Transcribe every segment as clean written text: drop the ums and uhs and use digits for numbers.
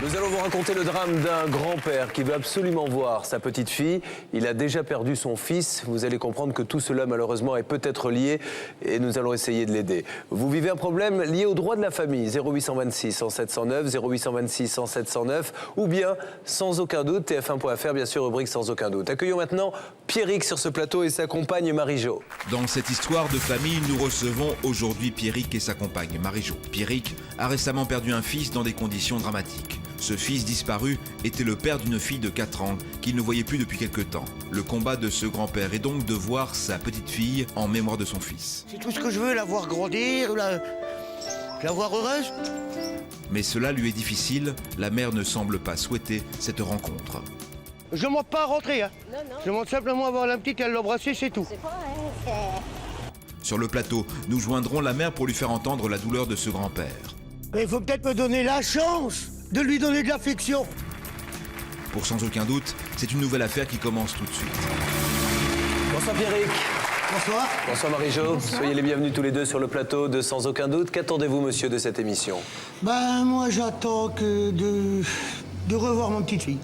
Nous allons vous raconter le drame d'un grand-père qui veut absolument voir sa petite fille. Il a déjà perdu son fils. Vous allez comprendre que tout cela, malheureusement, est peut-être lié et nous allons essayer de l'aider. Vous vivez un problème lié au droit de la famille, 0826 107 109, 0826 107 109, ou bien, sans aucun doute, TF1.fr, bien sûr, rubrique sans aucun doute. Accueillons maintenant Pierrick sur ce plateau et sa compagne Marie-Jo. Dans cette histoire de famille, nous recevons aujourd'hui Pierrick et sa compagne Marie-Jo. Pierrick a récemment perdu un fils dans des conditions dramatiques. Ce fils disparu était le père d'une fille de 4 ans qu'il ne voyait plus depuis quelque temps. Le combat de ce grand-père est donc de voir sa petite fille en mémoire de son fils. C'est tout ce que je veux, la voir grandir, la voir heureuse. Mais cela lui est difficile, la mère ne semble pas souhaiter cette rencontre. Je ne demande pas à rentrer, hein. Non. Je demande simplement à voir la petite et à l'embrasser, c'est tout. C'est pas, Sur le plateau, nous joindrons la mère pour lui faire entendre la douleur de ce grand-père. Mais il faut peut-être me donner la chance de lui donner de l'affection. Pour sans aucun doute, c'est une nouvelle affaire qui commence tout de suite. Bonsoir Pierrick. Bonsoir. Bonsoir Marie-Jo. Soyez les bienvenus tous les deux sur le plateau de Sans aucun doute. Qu'attendez-vous, monsieur, de cette émission? Ben, moi, j'attends que de revoir ma petite fille.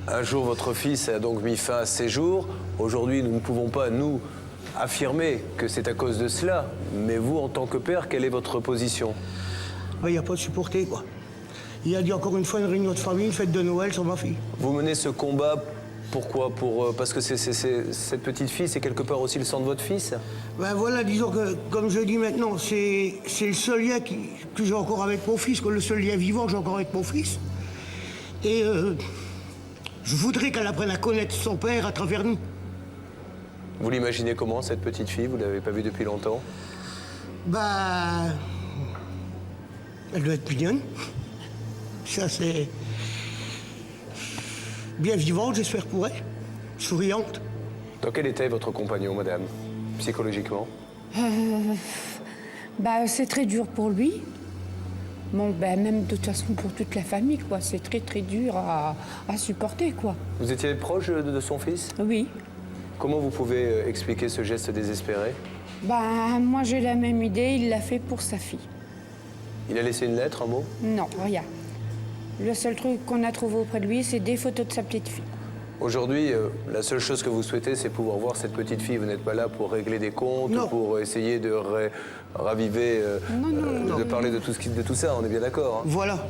Un jour, votre fils a donc mis fin à ses jours. Aujourd'hui, nous ne pouvons pas, nous, affirmer que c'est à cause de cela. Mais vous, en tant que père, quelle est votre position? Il n'y a pas de supporter, quoi. Il a dit encore une fois une réunion de famille, une fête de Noël sur ma fille. Vous menez ce combat, pourquoi? Parce que cette petite fille, c'est quelque part aussi le sang de votre fils? Ben voilà, disons que, comme je dis maintenant, c'est le seul lien que j'ai encore avec mon fils, le seul lien vivant que j'ai encore avec mon fils. Et je voudrais qu'elle apprenne à connaître son père à travers nous. Vous l'imaginez comment, cette petite fille? Vous ne l'avez pas vue depuis longtemps? Bah... elle doit être mignonne. Ça, c'est... bien vivante, j'espère pour elle. Souriante. Dans quel état est votre compagnon, madame, psychologiquement? C'est très dur pour lui. Bon, même de toute façon pour toute la famille, quoi. C'est très très dur à supporter, quoi. Vous étiez proche de son fils? Oui. Comment vous pouvez expliquer ce geste désespéré? Moi j'ai la même idée, il l'a fait pour sa fille. Il a laissé une lettre, un mot? Non, rien. Le seul truc qu'on a trouvé auprès de lui, c'est des photos de sa petite fille. Aujourd'hui, la seule chose que vous souhaitez, c'est pouvoir voir cette petite fille. Vous n'êtes pas là pour régler des comptes, Non. pour essayer de raviver, de parler de tout ça, on est bien d'accord, hein? Voilà.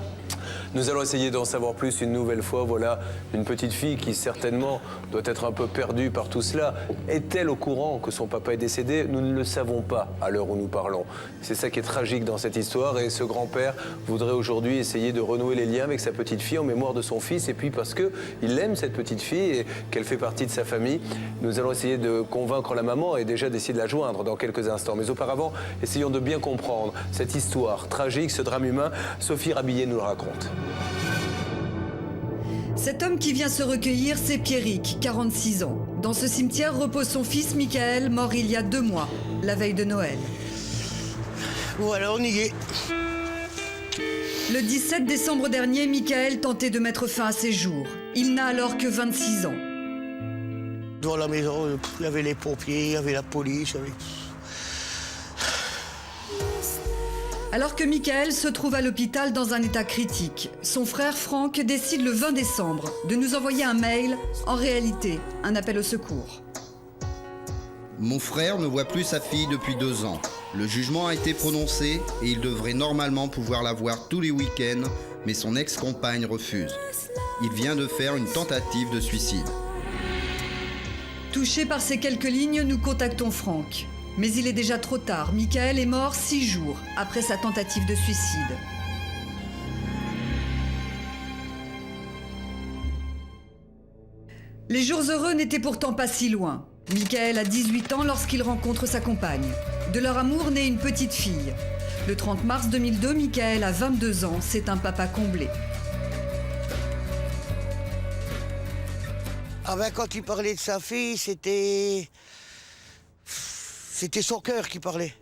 Nous allons essayer d'en savoir plus une nouvelle fois. Voilà une petite fille qui certainement doit être un peu perdue par tout cela. Est-elle au courant que son papa est décédé? Nous ne le savons pas à l'heure où nous parlons. C'est ça qui est tragique dans cette histoire. Et ce grand-père voudrait aujourd'hui essayer de renouer les liens avec sa petite fille en mémoire de son fils. Et puis parce qu'il aime cette petite fille et qu'elle fait partie de sa famille, nous allons essayer de convaincre la maman et déjà d'essayer de la joindre dans quelques instants. Mais auparavant, essayons de bien comprendre cette histoire tragique, ce drame humain. Sophie Rabillet nous le raconte. Cet homme qui vient se recueillir, c'est Pierrick, 46 ans. Dans ce cimetière repose son fils Michael, mort il y a 2 mois, la veille de Noël. Voilà, on y est. Le 17 décembre dernier, Michael tentait de mettre fin à ses jours. Il n'a alors que 26 ans. Dans la maison, il y avait les pompiers, il y avait la police, il y avait... Alors que Michael se trouve à l'hôpital dans un état critique, son frère Franck décide le 20 décembre de nous envoyer un mail, en réalité, un appel au secours. Mon frère ne voit plus sa fille depuis 2 ans. Le jugement a été prononcé et il devrait normalement pouvoir la voir tous les week-ends, mais son ex-compagne refuse. Il vient de faire une tentative de suicide. Touché par ces quelques lignes, nous contactons Franck. Mais il est déjà trop tard. Michael est mort 6 jours après sa tentative de suicide. Les jours heureux n'étaient pourtant pas si loin. Michael a 18 ans lorsqu'il rencontre sa compagne. De leur amour naît une petite fille. Le 30 mars 2002, Michael a 22 ans. C'est un papa comblé. Quand il parlait de sa fille, c'était son cœur qui parlait.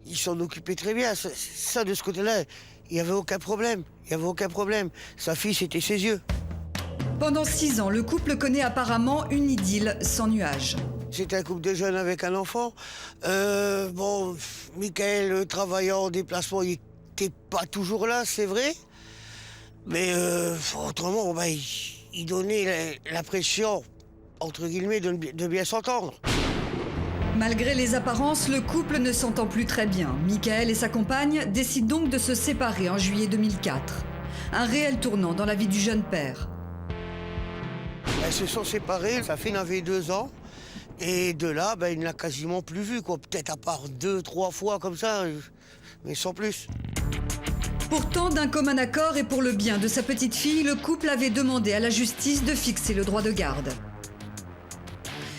Il s'en occupait très bien. Ça, de ce côté-là, il n'y avait aucun problème. Il n'y avait aucun problème. Sa fille, c'était ses yeux. Pendant 6 ans, le couple connaît apparemment une idylle sans nuages. C'était un couple de jeunes avec un enfant. Michael, travaillant en déplacement, il n'était pas toujours là, c'est vrai. Mais autrement, bah, il donnait la pression, entre guillemets, de bien s'entendre. Malgré les apparences, le couple ne s'entend plus très bien. Michael et sa compagne décident donc de se séparer en juillet 2004. Un réel tournant dans la vie du jeune père. Elles se sont séparées, ça fait 2 ans. Et de là, ben, il ne l'a quasiment plus vu, quoi. Peut-être à part 2-3 fois comme ça, mais sans plus. Pourtant, d'un commun accord et pour le bien de sa petite fille, le couple avait demandé à la justice de fixer le droit de garde.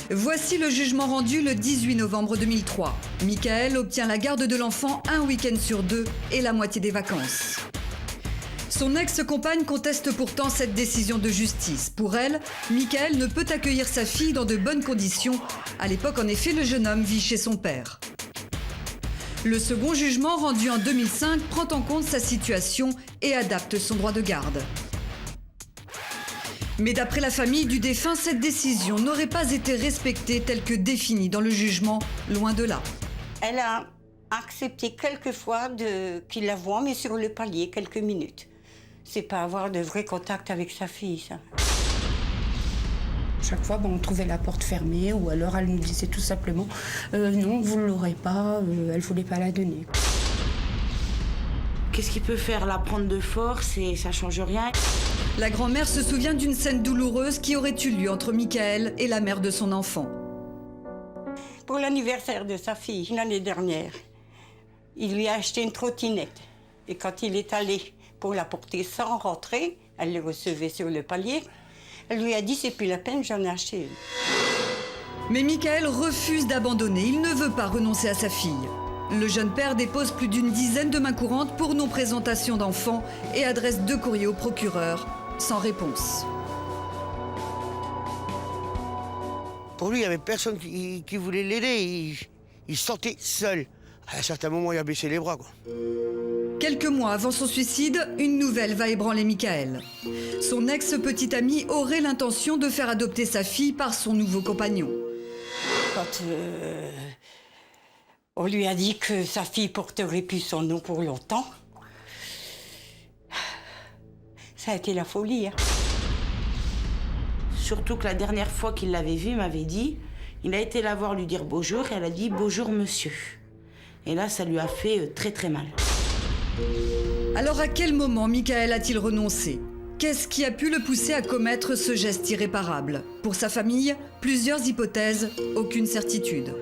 Voici le jugement rendu le 18 novembre 2003. Michael obtient la garde de l'enfant un week-end sur 2 et la moitié des vacances. Son ex-compagne conteste pourtant cette décision de justice. Pour elle, Michael ne peut accueillir sa fille dans de bonnes conditions. À l'époque, en effet, le jeune homme vit chez son père. Le second jugement, rendu en 2005, prend en compte sa situation et adapte son droit de garde. Mais d'après la famille du défunt, cette décision n'aurait pas été respectée telle que définie dans le jugement, loin de là. Elle a accepté quelquefois qu'il la voie, mais sur le palier, quelques minutes. C'est pas avoir de vrai contact avec sa fille, ça. Chaque fois, on trouvait la porte fermée ou alors elle nous disait tout simplement non, vous ne l'aurez pas, elle ne voulait pas la donner. Qu'est-ce qu'il peut faire? La prendre de force et ça change rien. La grand-mère se souvient d'une scène douloureuse qui aurait eu lieu entre Michael et la mère de son enfant. Pour l'anniversaire de sa fille, l'année dernière, il lui a acheté une trottinette. Et quand il est allé pour la porter sans rentrer, elle le recevait sur le palier. Elle lui a dit, c'est plus la peine, j'en ai acheté une. Mais Michael refuse d'abandonner, il ne veut pas renoncer à sa fille. Le jeune père dépose plus d'une dizaine de mains courantes pour non-présentation d'enfants et adresse 2 courriers au procureur, sans réponse. Pour lui, il n'y avait personne qui voulait l'aider. Il se sentait seul. À un certain moment, il a baissé les bras, quoi. Quelques mois avant son suicide, une nouvelle va ébranler Michael. Son ex-petite amie aurait l'intention de faire adopter sa fille par son nouveau compagnon. Quand on lui a dit que sa fille porterait plus son nom pour longtemps, ça a été la folie. Hein. Surtout que la dernière fois qu'il l'avait vue, il m'avait dit, il a été la voir lui dire bonjour et elle a dit bonjour monsieur. Et là, ça lui a fait très très mal. Alors à quel moment Michael a-t-il renoncé? Qu'est-ce qui a pu le pousser à commettre ce geste irréparable? Pour sa famille, plusieurs hypothèses, aucune certitude.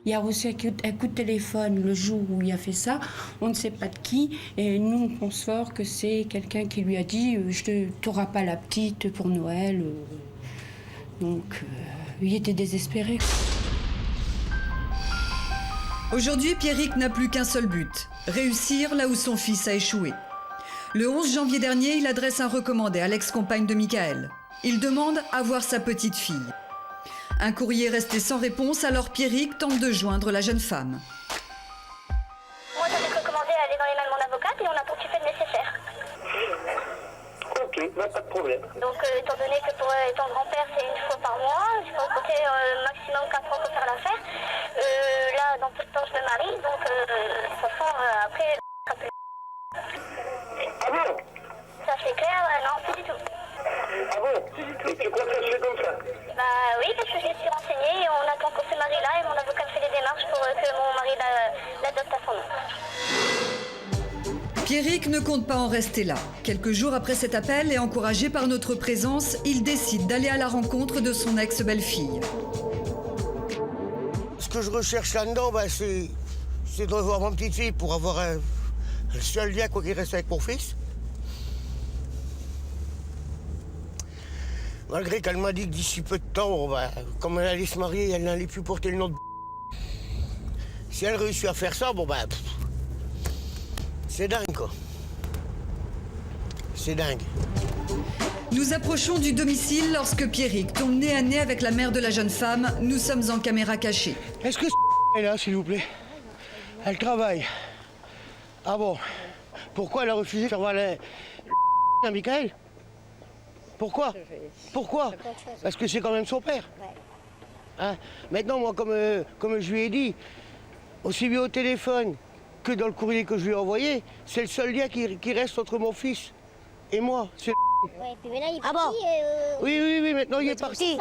Il y a aussi un coup de téléphone le jour où il a fait ça, on ne sait pas de qui, et nous on pense fort que c'est quelqu'un qui lui a dit « t'auras pas la petite pour Noël ». Donc il était désespéré. Aujourd'hui, Pierrick n'a plus qu'un seul but, réussir là où son fils a échoué. Le 11 janvier dernier, il adresse un recommandé à l'ex-compagne de Michael. Il demande à voir sa petite fille. Un courrier resté sans réponse, alors Pierrick tente de joindre la jeune femme. Moi, j'avais recommandé à aller dans les mains de mon avocate et on a poursuivi le nécessaire. Ok, bah, pas de problème. Donc, étant donné que pour ton grand-père, c'est 1 fois par mois, je pense compter maximum 4 ans pour faire l'affaire. Là, dans peu de temps, je me marie, donc de toute façon, après, ça peut... Ah bon? Ça c'est clair, non, plus du tout. Ah bon? Et tu crois que ça se fait comme ça? Bah oui, parce que je me suis renseignée et on attend qu'on se marie là et mon avocat fait les démarches pour que mon mari l'adopte à son nom. Pierrick ne compte pas en rester là. Quelques jours après cet appel et encouragé par notre présence, il décide d'aller à la rencontre de son ex-belle-fille. Ce que je recherche là-dedans, bah, c'est de revoir ma petite fille pour avoir un seul lien quoi qu'il reste avec mon fils. Malgré qu'elle m'a dit que d'ici peu de temps, bah, comme elle allait se marier, elle n'allait plus porter le nom de... Si elle réussit à faire ça, bon bah... c'est dingue, quoi. C'est dingue. Nous approchons du domicile lorsque Pierrick tombe nez à nez avec la mère de la jeune femme. Nous sommes en caméra cachée. Est-ce que est là, s'il vous plaît? Elle travaille. Ah bon? Pourquoi elle a refusé de faire voir à Michael? Pourquoi? Pourquoi? Parce que c'est quand même son père. Hein? Maintenant, moi, comme je lui ai dit, aussi bien au téléphone que dans le courrier que je lui ai envoyé, c'est le seul lien qui reste entre mon fils et moi. C'est Ouais, puis maintenant, il est Ah parti. Oui, maintenant il est parti.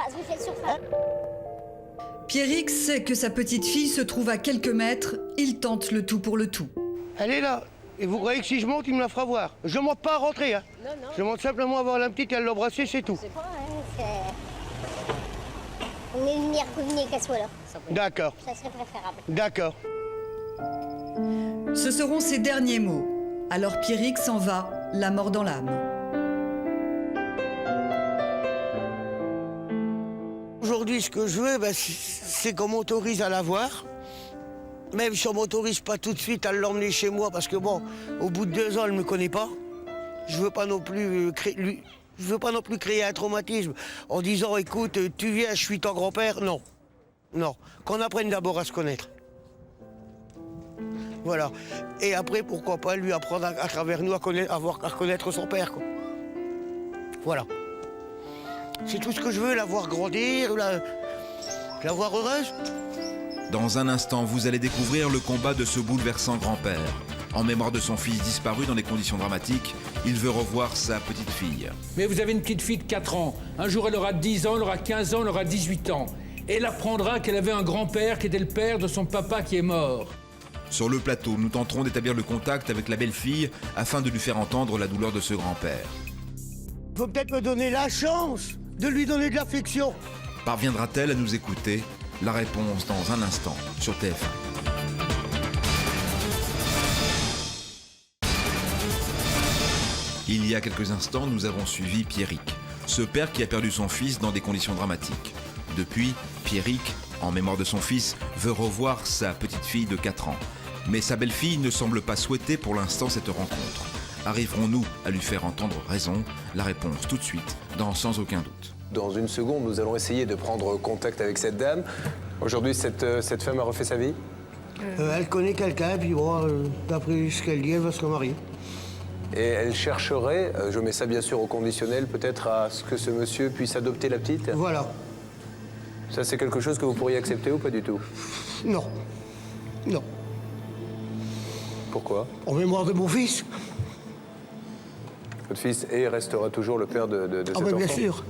Pierrick sait que sa petite fille se trouve à quelques mètres. Il tente le tout pour le tout. Elle est là. Et vous croyez que si je monte, il me la fera voir. Je ne monte pas à rentrer. Hein. Non, non. Je monte simplement à voir la petite et à l'embrasser, c'est tout. C'est pas, on est venir qu'elle soit là. D'accord. Ça serait préférable. D'accord. Ce seront ses derniers mots. Alors Pierrick s'en va, la mort dans l'âme. Aujourd'hui, ce que je veux, c'est qu'on m'autorise à la voir. Même si on ne m'autorise pas tout de suite à l'emmener chez moi, parce que bon, au bout de 2 ans, elle ne me connaît pas. Je ne veux pas non plus créer un traumatisme en disant, écoute, tu viens, je suis ton grand-père. Non, non. Qu'on apprenne d'abord à se connaître. Voilà. Et après, pourquoi pas lui apprendre à travers nous à reconnaître son père, quoi. Voilà. C'est tout ce que je veux, la voir grandir, la voir heureuse. Dans un instant, vous allez découvrir le combat de ce bouleversant grand-père. En mémoire de son fils disparu dans des conditions dramatiques, il veut revoir sa petite fille. Mais vous avez une petite fille de 4 ans. Un jour, elle aura 10 ans, elle aura 15 ans, elle aura 18 ans. Et elle apprendra qu'elle avait un grand-père qui était le père de son papa qui est mort. Sur le plateau, nous tenterons d'établir le contact avec la belle-fille afin de lui faire entendre la douleur de ce grand-père. Il faut peut-être me donner la chance de lui donner de l'affection. Parviendra-t-elle à nous écouter? La réponse dans un instant sur TF1. Il y a quelques instants, nous avons suivi Pierrick, ce père qui a perdu son fils dans des conditions dramatiques. Depuis, Pierrick, en mémoire de son fils, veut revoir sa petite fille de 4 ans. Mais sa belle-fille ne semble pas souhaiter pour l'instant cette rencontre. Arriverons-nous à lui faire entendre raison? La réponse tout de suite, dans Sans aucun doute. Dans une seconde, nous allons essayer de prendre contact avec cette dame. Aujourd'hui, cette femme a refait sa vie? Elle connaît quelqu'un, puis bon, d'après ce qu'elle dit, elle va se remarier. Et elle chercherait, je mets ça bien sûr au conditionnel, peut-être à ce que ce monsieur puisse adopter la petite? Voilà. Ça, c'est quelque chose que vous pourriez accepter ou pas du tout? Non. Non. Pourquoi? En mémoire de mon fils. Votre fils est et restera toujours le père de cet enfant? Bien sûr.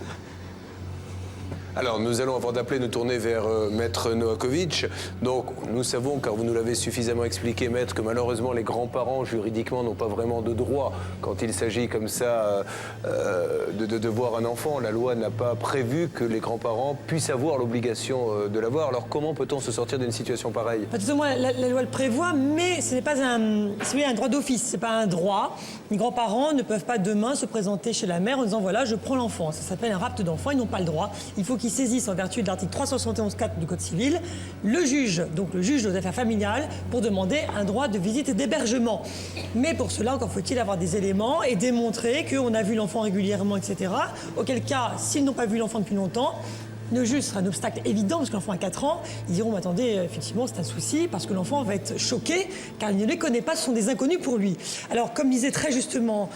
Alors, nous allons, avant d'appeler, nous tourner vers Maître Novakovic. Donc, nous savons, car vous nous l'avez suffisamment expliqué, Maître, que malheureusement, les grands-parents, juridiquement, n'ont pas vraiment de droit quand il s'agit comme ça de voir un enfant. La loi n'a pas prévu que les grands-parents puissent avoir l'obligation de l'avoir. Alors, comment peut-on se sortir d'une situation pareille? Tout au moins, la loi le prévoit, mais ce n'est pas un droit d'office, ce n'est pas un droit. Les grands-parents ne peuvent pas demain se présenter chez la mère en disant « voilà, je prends l'enfant ». Ça s'appelle un rapt d'enfant, ils n'ont pas le droit. Il faut qu'ils saisissent en vertu de l'article 371.4 du Code civil le juge, donc le juge aux affaires familiales, pour demander un droit de visite et d'hébergement. Mais pour cela, encore faut-il avoir des éléments et démontrer qu'on a vu l'enfant régulièrement, etc. Auquel cas, s'ils n'ont pas vu l'enfant depuis longtemps, le juge sera un obstacle évident parce que l'enfant a 4 ans. Ils diront, mais attendez, effectivement, c'est un souci parce que l'enfant va être choqué car il ne les connaît pas, ce sont des inconnus pour lui. Alors, comme disait très justement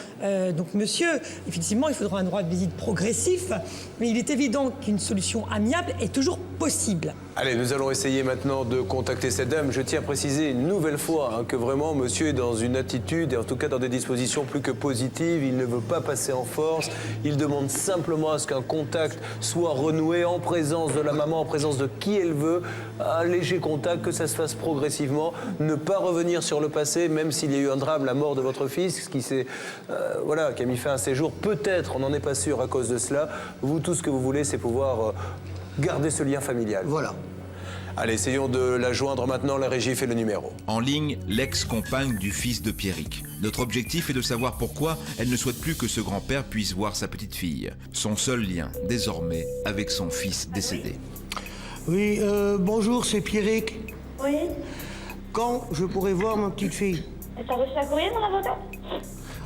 donc monsieur, effectivement, il faudra un droit de visite progressif, mais il est évident qu'une solution amiable est toujours possible. Allez, nous allons essayer maintenant de contacter cette dame. Je tiens à préciser une nouvelle fois que vraiment, monsieur est dans une attitude, et en tout cas dans des dispositions plus que positives. Il ne veut pas passer en force. Il demande simplement à ce qu'un contact soit renoué en présence de la maman, en présence de qui elle veut. Un léger contact, que ça se fasse progressivement. Ne pas revenir sur le passé, même s'il y a eu un drame, la mort de votre fils, qui a mis fin à ses jours. Peut-être, on n'en est pas sûr à cause de cela. Vous, tout ce que vous voulez, c'est pouvoir garder ce lien familial. Voilà. Allez, essayons de la joindre maintenant, la régie fait le numéro. En ligne, l'ex-compagne du fils de Pierrick. Notre objectif est de savoir pourquoi elle ne souhaite plus que ce grand-père puisse voir sa petite fille. Son seul lien, désormais, avec son fils décédé. Oui, bonjour, c'est Pierrick. Oui. Quand je pourrai voir ma petite fille? T'as reçu un courrier dans la voiture?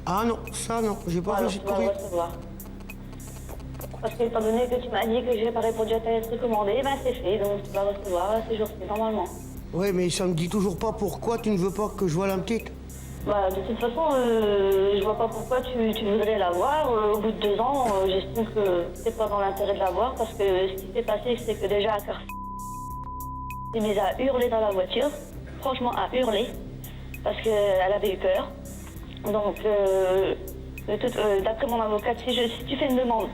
Ah non, ça non, j'ai pas reçu de courrier. Parce que étant donné que tu m'as dit que je n'ai pas répondu à ta lettre recommandée, ben c'est fait, donc tu vas recevoir ces jours-ci normalement. Oui, mais ça me dit toujours pas pourquoi tu ne veux pas que je voie la petite. Bah, de toute façon, je vois pas pourquoi tu voudrais la voir. Au bout de 2 ans, j'estime que c'est pas dans l'intérêt de la voir, parce que ce qui s'est passé, c'est que déjà à Carrefour, il s'est mis à hurler dans la voiture, franchement à hurler. parce qu'elle avait eu peur. Donc, d'après mon avocate, si tu fais une demande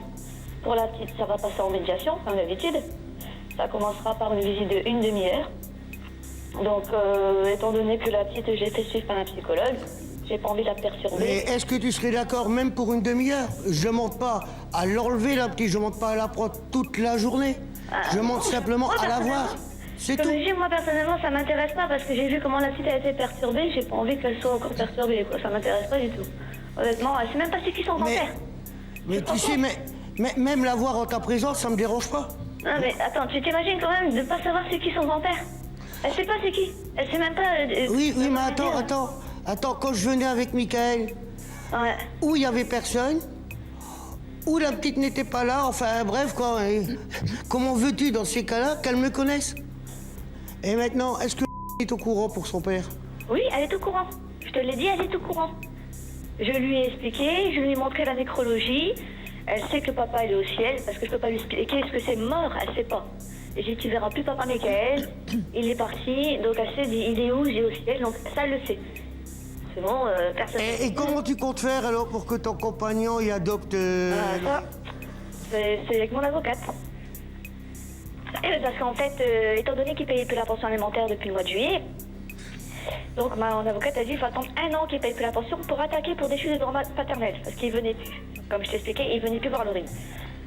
pour la petite, ça va passer en médiation, comme d'habitude. Ça commencera par une visite de 1 demi-heure. Donc, étant donné que la petite, j'ai fait suivre par un psychologue, j'ai pas envie de la perturber. Mais est-ce que tu serais d'accord même pour une demi-heure? Je demande pas à l'enlever, la petite, je demande pas à la prendre toute la journée. Je demande simplement à la voir. C'est tout. Comme je dis, moi personnellement, ça m'intéresse pas parce que j'ai vu comment la petite a été perturbée. J'ai pas envie qu'elle soit encore perturbée, quoi. Ça m'intéresse pas du tout. Honnêtement, elle sait même pas c'est qui son grand-père. Mais tu sais, même la voir en ta présence, ça me dérange pas. Non mais attends, tu t'imagines quand même de pas savoir c'est qui son grand-père? Elle sait pas c'est qui. Elle sait même pas. Oui, mais attends, quand je venais avec Michael, où il y avait personne, où la petite n'était pas là, enfin bref quoi. Comment veux-tu dans ces cas-là qu'elle me connaisse? Et maintenant, est-ce que est au courant pour son père? Oui, elle est au courant. Je te l'ai dit, elle est au courant. Je lui ai expliqué, je lui ai montré la nécrologie. Elle sait que papa il est au ciel, parce que je peux pas lui expliquer ce que c'est mort, elle sait pas. Et j'ai dit, tu verras plus papa Michael, il est parti, donc elle sait, il est où, il est au ciel, donc ça elle le sait. C'est bon, personne... Et comment tu comptes faire alors pour que ton compagnon y adopte... Ça, c'est avec mon avocate. Parce qu'en fait, étant donné qu'il payait plus la pension alimentaire depuis le mois de juillet, donc mon avocate a dit qu'il faut attendre 1 an qu'il paye plus la pension pour attaquer pour déchu des droits paternels, parce qu'il venait plus. Comme je t'expliquais, il venait plus voir Laurie.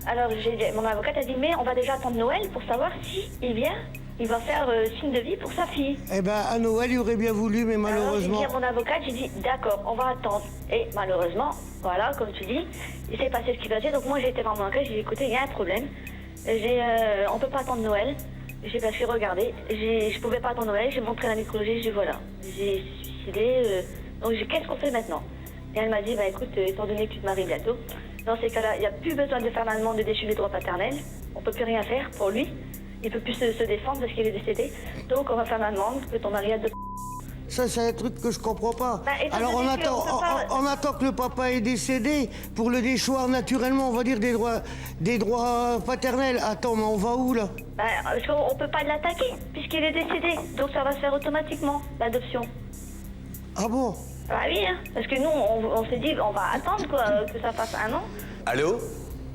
Alors mon avocate a dit, mais on va déjà attendre Noël pour savoir si il vient, il va faire signe de vie pour sa fille. Eh ben à Noël, il aurait bien voulu, mais malheureusement... Alors j'ai dit à mon avocate, j'ai dit, d'accord, on va attendre. Et malheureusement, voilà, comme tu dis, il s'est passé ce qui passait, donc moi j'ai été voir mon avocate, j'ai dit, écoutez, il y a un problème. On peut pas attendre Noël. J'ai parce que regardez, je pouvais pas attendre Noël, j'ai montré la nécrologie, j'ai dit voilà, j'ai suicidé, donc qu'est-ce qu'on fait maintenant? Et elle m'a dit, bah écoute, étant donné que tu te maries bientôt, dans ces cas-là, il n'y a plus besoin de faire la demande de déchu des droits paternels, on peut plus rien faire pour lui, il peut plus se défendre parce qu'il est décédé, donc on va faire la demande que ton mari adopte. Ça, c'est un truc que je comprends pas. Alors on attend que le papa est décédé pour le déchoir naturellement, on va dire, des droits paternels. Attends, mais on va où là? Parce qu'on peut pas l'attaquer puisqu'il est décédé, donc ça va se faire automatiquement, l'adoption. Ah bon? Bah oui, hein, parce que nous, on s'est dit, on va attendre quoi, que ça fasse 1 an. Allô?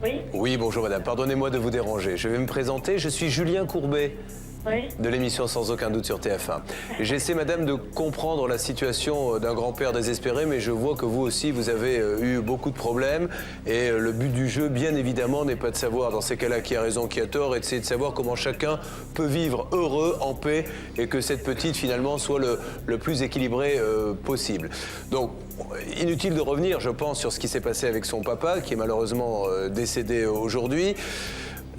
Oui. Oui, bonjour madame, pardonnez-moi de vous déranger. Je vais me présenter, je suis Julien Courbet. Oui. De l'émission Sans aucun doute sur TF1. J'essaie, madame, de comprendre la situation d'un grand-père désespéré, mais je vois que vous aussi, vous avez eu beaucoup de problèmes. Et le but du jeu, bien évidemment, n'est pas de savoir dans ces cas-là qui a raison, qui a tort, et c'est de savoir comment chacun peut vivre heureux, en paix, et que cette petite, finalement, soit le plus équilibré possible. Donc, inutile de revenir, je pense, sur ce qui s'est passé avec son papa, qui est malheureusement décédé aujourd'hui.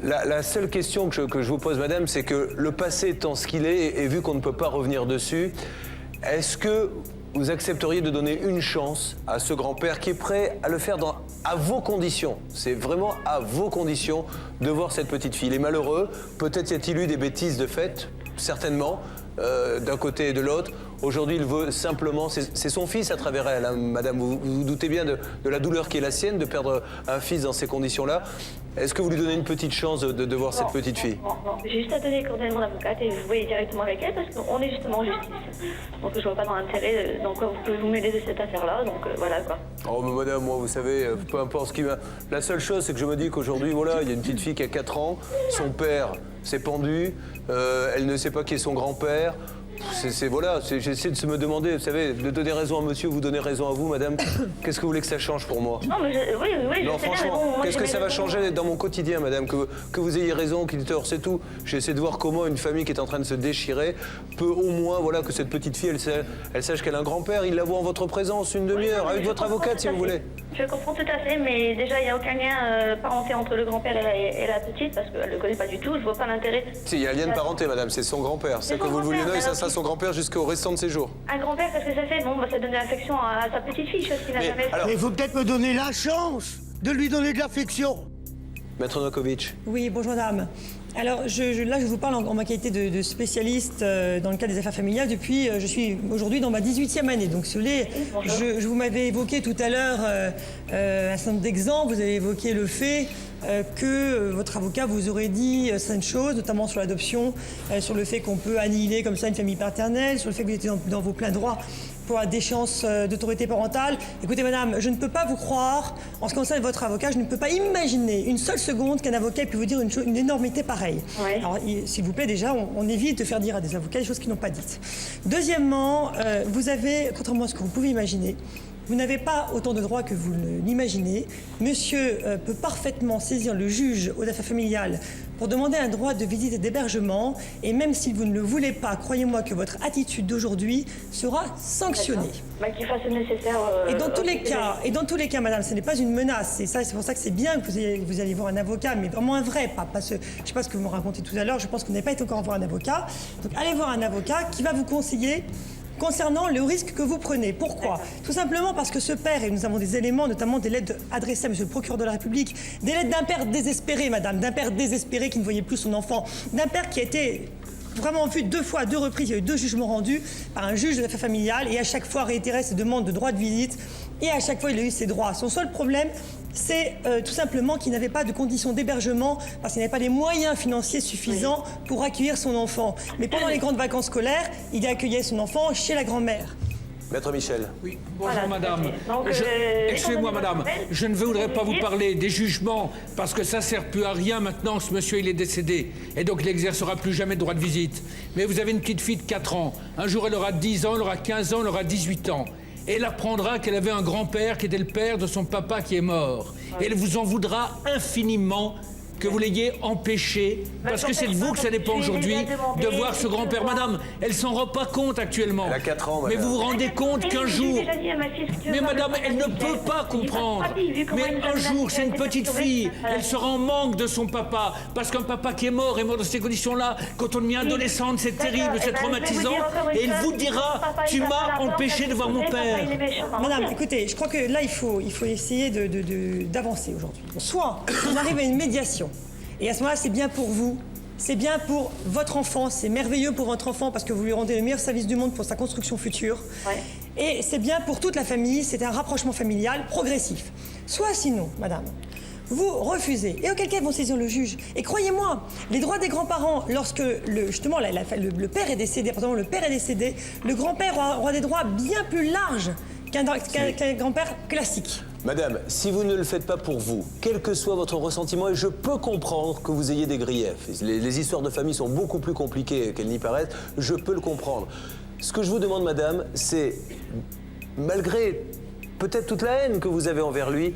La seule question que je vous pose, madame, c'est que le passé étant ce qu'il est, et vu qu'on ne peut pas revenir dessus, est-ce que vous accepteriez de donner une chance à ce grand-père qui est prêt à le faire à vos conditions? C'est vraiment à vos conditions de voir cette petite fille. Il est malheureux, peut-être y a-t-il eu des bêtises de fait, certainement, d'un côté et de l'autre. Aujourd'hui, il veut simplement... C'est son fils à travers elle, hein, madame. Vous vous doutez bien de la douleur qui est la sienne de perdre un fils dans ces conditions-là. Est-ce que vous lui donnez une petite chance de voir cette petite fille? Non. J'ai juste à donner les coordonnées de mon avocate et vous voyez directement avec elle parce qu'on est justement en justice. Donc je vois pas dans l'intérêt. Donc vous pouvez vous mêler de cette affaire-là. Donc voilà quoi. Oh mais madame, moi vous savez, peu importe ce qui va... La seule chose, c'est que je me dis qu'aujourd'hui, voilà, il y a une petite fille qui a 4 ans. Son père s'est pendu. Elle ne sait pas qui est son grand-père. Voilà, j'essaie de me demander, vous savez, de donner raison à monsieur, vous donnez raison à vous, madame. Qu'est-ce que vous voulez que ça change pour moi? Non, mais oui, non, franchement, qu'est-ce que ça va changer dans mon quotidien, madame? Que vous ayez raison, qu'il ait tort, c'est tout. J'essaie de voir comment une famille qui est en train de se déchirer peut au moins, voilà, que cette petite fille, elle sache qu'elle a un grand-père. Il la voit en votre présence une demi-heure, avec votre avocate, si vous voulez. Je comprends tout à fait, mais déjà, il n'y a aucun lien parenté entre le grand-père et la petite, parce qu'elle ne le connaît pas du tout, je vois pas l'intérêt. Si, il y a un lien de parenté, madame, c'est son grand-père. C'est que vous le vouliez non, ça sera son grand-père jusqu'au restant de ses jours. Un grand-père, qu'est-ce que ça fait? Bon, ça donne de l'affection à sa petite fille, chose qu'il n'a jamais fait. Mais il faut peut-être me donner la chance de lui donner de l'affection. Maître Novakovic. Oui, bonjour madame. Alors là, je vous parle en ma qualité de spécialiste dans le cadre des affaires familiales depuis, je suis aujourd'hui dans ma 18e année. Donc, si vous voulez, je vous m'avais évoqué tout à l'heure un certain nombre d'exemples. Vous avez évoqué le fait que votre avocat vous aurait dit certaines choses, notamment sur l'adoption, sur le fait qu'on peut annihiler comme ça une famille paternelle, sur le fait que vous étiez dans vos pleins droits pour la déchéance d'autorité parentale. Écoutez, madame, je ne peux pas vous croire. En ce qui concerne votre avocat, je ne peux pas imaginer une seule seconde qu'un avocat puisse vous dire une énormité pareille. Oui. Alors, s'il vous plaît, déjà, on évite de faire dire à des avocats des choses qu'ils n'ont pas dites. Deuxièmement, vous avez, contrairement à ce que vous pouvez imaginer, vous n'avez pas autant de droits que vous l'imaginez. Monsieur peut parfaitement saisir le juge aux affaires familiales pour demander un droit de visite et d'hébergement. Et même si vous ne le voulez pas, croyez-moi que votre attitude d'aujourd'hui sera sanctionnée. Bah, qu'il fasse le nécessaire. Et dans tous les cas, madame, ce n'est pas une menace. C'est pour ça que c'est bien que vous allez voir un avocat, mais vraiment un vrai, pas ce, je ne sais pas ce que vous me racontez tout à l'heure, je pense que vous n'avez pas été encore voir un avocat. Donc allez voir un avocat qui va vous conseiller concernant le risque que vous prenez. Pourquoi? Tout simplement parce que ce père, et nous avons des éléments, notamment des lettres adressées à monsieur le procureur de la République, des lettres d'un père désespéré, madame, d'un père désespéré qui ne voyait plus son enfant, d'un père qui a été vraiment vu 2 fois à 2 reprises, il y a eu 2 jugements rendus par un juge de l'affaire familiale et à chaque fois réitéré ses demandes de droit de visite et à chaque fois il a eu ses droits. Son seul problème, c'est tout simplement qu'il n'avait pas de conditions d'hébergement parce qu'il n'avait pas les moyens financiers suffisants pour accueillir son enfant. Mais pendant les grandes vacances scolaires, il accueillait son enfant chez la grand-mère. Maître Michel. Oui, bonjour Voilà, madame. donc, Excusez-moi madame, je ne voudrais pas vous parler des jugements parce que ça ne sert plus à rien maintenant, ce monsieur il est décédé et donc il n'exercera plus jamais de droit de visite. Mais vous avez une petite fille de 4 ans, un jour elle aura 10 ans, elle aura 15 ans, elle aura 18 ans. Et elle apprendra qu'elle avait un grand-père qui était le père de son papa qui est mort. Et elle vous en voudra infiniment que vous l'ayez empêché, parce que c'est de vous que ça dépend aujourd'hui, de voir ce grand-père. Madame, elle s'en rend pas compte actuellement. Elle a 4 ans, madame. Mais vous vous rendez compte qu'un jour... Mais madame, elle ne peut pas comprendre. Mais un jour, c'est une petite fille, elle sera en manque de son papa, parce qu'un papa qui est mort dans ces conditions-là, quand on est adolescente, c'est terrible, c'est traumatisant, et il vous dira, tu m'as empêché de voir mon père. Madame, écoutez, je crois que là, il faut essayer d'avancer aujourd'hui. Soit on arrive à une médiation, et à ce moment-là, c'est bien pour vous, c'est bien pour votre enfant, c'est merveilleux pour votre enfant parce que vous lui rendez le meilleur service du monde pour sa construction future. Ouais. Et c'est bien pour toute la famille, c'est un rapprochement familial progressif. Soit sinon, madame, vous refusez. Et auquel cas, ils vont saisir le juge. Et croyez-moi, les droits des grands-parents, lorsque le père est décédé, pardon, le père est décédé, le grand-père aura des droits bien plus larges qu'un grand-père classique. Madame, si vous ne le faites pas pour vous, quel que soit votre ressentiment, et je peux comprendre que vous ayez des griefs, les histoires de famille sont beaucoup plus compliquées qu'elles n'y paraissent, je peux le comprendre. Ce que je vous demande, madame, c'est, malgré peut-être toute la haine que vous avez envers lui,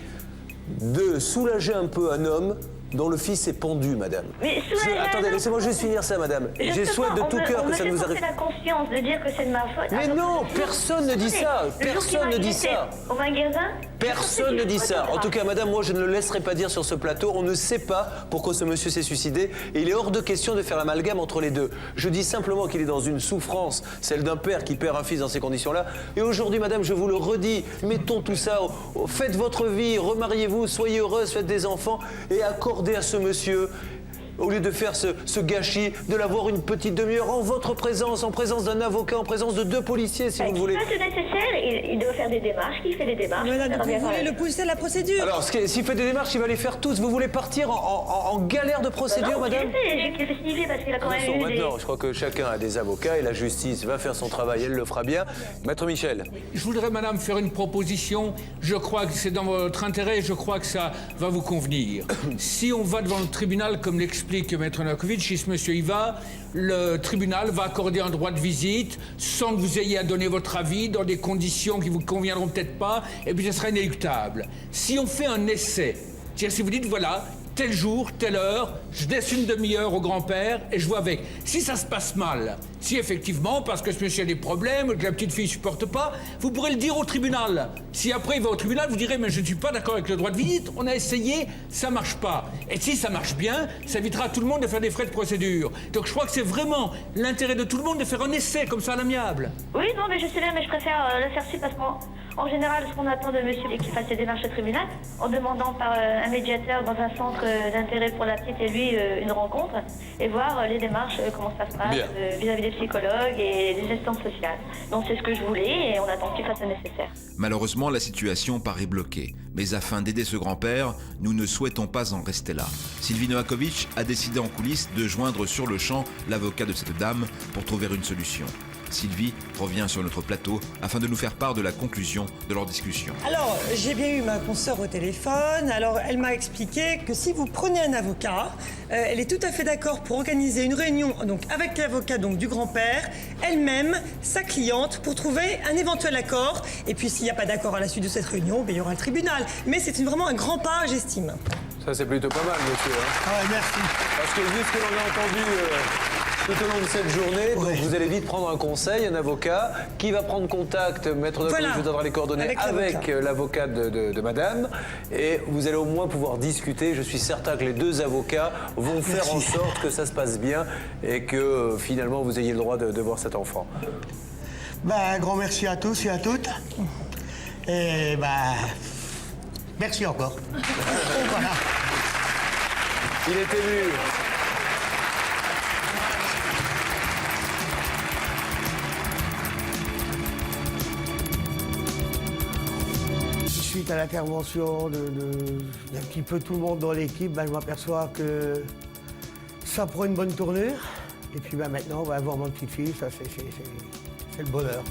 de soulager un peu un homme dont le fils est pendu, madame. Mais attendez, laissez-moi juste finir ça, madame. Je souhaite de tout cœur que ça ne vous arrive. On a la conscience de dire que c'est de ma faute. Mais non, personne ne dit ça. Personne ne dit ça. Au magasin. Personne ne dit ça. En tout cas, madame, moi, je ne le laisserai pas dire sur ce plateau. On ne sait pas pourquoi ce monsieur s'est suicidé. Et il est hors de question de faire l'amalgame entre les deux. Je dis simplement qu'il est dans une souffrance, celle d'un père qui perd un fils dans ces conditions-là. Et aujourd'hui, madame, je vous le redis, mettons tout ça, faites votre vie, remariez-vous, soyez heureuse, faites des enfants et accordez à ce monsieur, au lieu de faire ce gâchis, de l'avoir une petite demi-heure en votre présence, en présence d'un avocat, en présence de 2 policiers, si vous le voulez. C'est nécessaire, il doit faire des démarches, qui fait des démarches. Madame, vous voulez le pousser à la procédure? Alors, s'il fait des démarches, il va les faire tous. Vous voulez partir en galère de procédure, non, madame? J'ai fait signifier parce qu'il a quand même eu maintenant, je crois que chacun a des avocats et la justice va faire son travail, elle le fera bien. Maître Michel. Je voudrais, madame, faire une proposition. Je crois que c'est dans votre intérêt et je crois que ça va vous convenir. Si on va devant le tribunal, comme l'explique Maître Novakovic, si ce monsieur y va, le tribunal va accorder un droit de visite sans que vous ayez à donner votre avis dans des conditions qui vous conviendront peut-être pas, et puis ce sera inéluctable. Si on fait un essai, c'est-à-dire si vous dites voilà, tel jour, telle heure, je laisse une demi-heure au grand-père et je vois avec. Si ça se passe mal, si effectivement, parce que ce monsieur a des problèmes, que la petite fille ne supporte pas, vous pourrez le dire au tribunal. Si après il va au tribunal, vous direz mais je ne suis pas d'accord avec le droit de visite, on a essayé, ça marche pas. Et si ça marche bien, ça évitera à tout le monde de faire des frais de procédure. Donc je crois que c'est vraiment l'intérêt de tout le monde de faire un essai comme ça à l'amiable. Oui, non, mais je sais bien, mais je préfère le faire ci parce qu'en général, ce qu'on attend de monsieur, c'est qu'il fasse ses démarches au tribunal, en demandant par un médiateur dans un centre d'intérêt pour la petite et lui une rencontre, et voir les démarches, comment ça se passe vis-à-vis des psychologues et des assistantes sociales. Donc c'est ce que je voulais et on attend qu'il fasse le nécessaire. Malheureusement, la situation paraît bloquée. Mais afin d'aider ce grand-père, nous ne souhaitons pas en rester là. Sylvie Novakovic a décidé en coulisses de joindre sur le champ l'avocat de cette dame pour trouver une solution. Sylvie revient sur notre plateau afin de nous faire part de la conclusion de leur discussion. Alors, j'ai bien eu ma consoeur au téléphone. Alors, elle m'a expliqué que si vous prenez un avocat, elle est tout à fait d'accord pour organiser une réunion donc, avec l'avocat donc, du grand-père, elle-même, sa cliente, pour trouver un éventuel accord. Et puis, s'il n'y a pas d'accord à la suite de cette réunion, il y aura le tribunal. Mais c'est vraiment un grand pas, j'estime. Ça, c'est plutôt pas mal, monsieur. Hein. Ah ouais, merci. Parce que vu ce que l'on a entendu tout au long de cette journée, donc vous allez vite prendre un conseil, un avocat, qui va prendre contact, maître de Voilà. je vous donnerai les coordonnées avec l'avocat de madame, et vous allez au moins pouvoir discuter. Je suis certain que les deux avocats vont faire en sorte que ça se passe bien et que finalement vous ayez le droit de voir cet enfant. Un grand merci à tous et à toutes. Et merci encore. Voilà. Il est ému. Suite à l'intervention d'un petit peu tout le monde dans l'équipe, je m'aperçois que ça prend une bonne tournure. Et puis maintenant, on va voir mon petit-fils, ça c'est le bonheur.